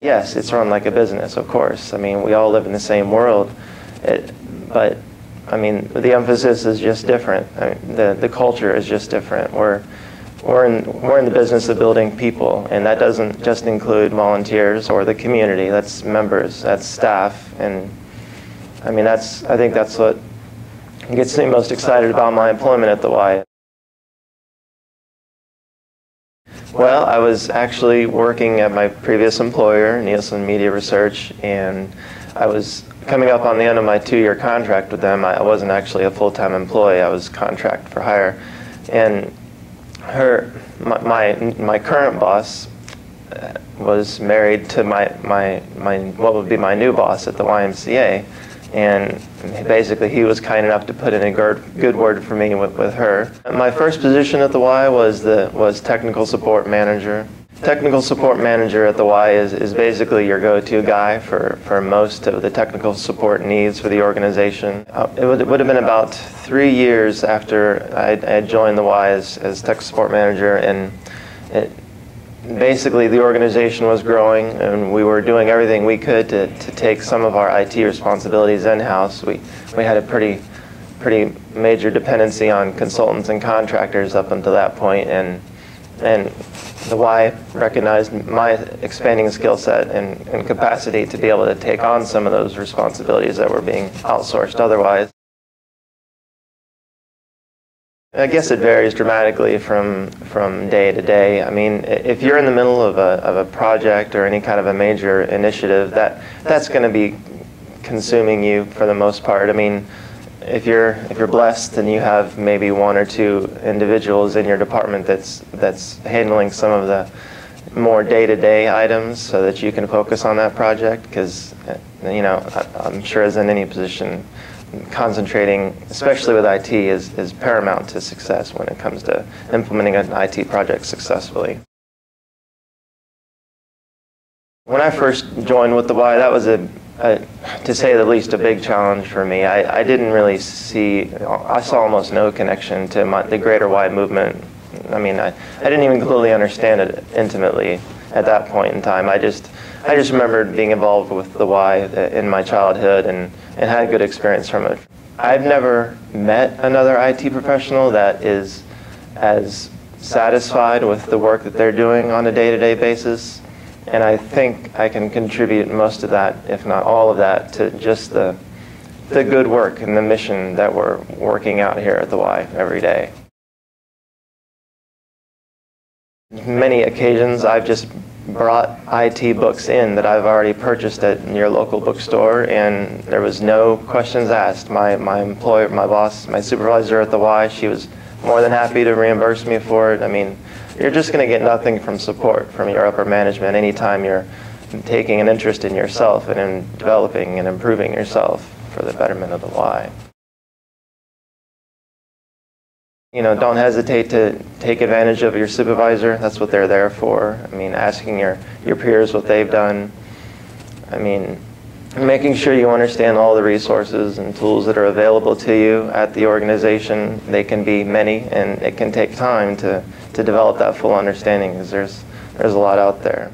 Yes, it's run like a business, of course. I mean, we all live in the same world, but I mean, the emphasis is just different. I mean, the culture is just different. We're in the business of building people, and that doesn't just include volunteers or the community. That's members, that's staff, and I mean, I think that's what gets me most excited about my employment at the Y. Well, I was actually working at my previous employer, Nielsen Media Research, and I was coming up on the end of my 2-year contract with them. I wasn't actually a full-time employee. I was contract for hire. And my current boss was married to what would be my new boss at the YMCA. And basically he was kind enough to put in a good word for me with her. My first position at the Y was technical support manager. Technical support manager at the Y is basically your go-to guy for most of the technical support needs for the organization. It would have been about 3 years after I had joined the Y as tech support manager, and basically the organization was growing, and we were doing everything we could to take some of our IT responsibilities in-house. We had a pretty major dependency on consultants and contractors up until that point, and the Y recognized my expanding skill set and capacity to be able to take on some of those responsibilities that were being outsourced otherwise. I guess it varies dramatically from day to day. I mean, if you're in the middle of a project or any kind of a major initiative, that's going to be consuming you for the most part. I mean, if you're blessed and you have maybe 1 or 2 individuals in your department that's handling some of the more day-to-day items so that you can focus on that project, because you know, I'm sure as in any position, concentrating, especially with IT, is paramount to success when it comes to implementing an IT project successfully. When I first joined with the Y, that was to say the least, a big challenge for me. I didn't really I saw almost no connection to the greater Y movement. I mean, I didn't even completely understand it intimately at that point in time. I just remembered being involved with the Y in my childhood and had a good experience from it. I've never met another IT professional that is as satisfied with the work that they're doing on a day-to-day basis, and I think I can contribute most of that, if not all of that, to just the good work and the mission that we're working out here at the Y every day. Many occasions I've just brought IT books in that I've already purchased at your local bookstore, and there was no questions asked. My employer, my boss, my supervisor at the Y, she was more than happy to reimburse me for it. I mean, you're just going to get nothing from support from your upper management anytime you're taking an interest in yourself and in developing and improving yourself for the betterment of the Y. You know, don't hesitate to take advantage of your supervisor. That's what they're there for. I mean, asking your peers what they've done. I mean, making sure you understand all the resources and tools that are available to you at the organization. They can be many, and it can take time to develop that full understanding, because there's a lot out there.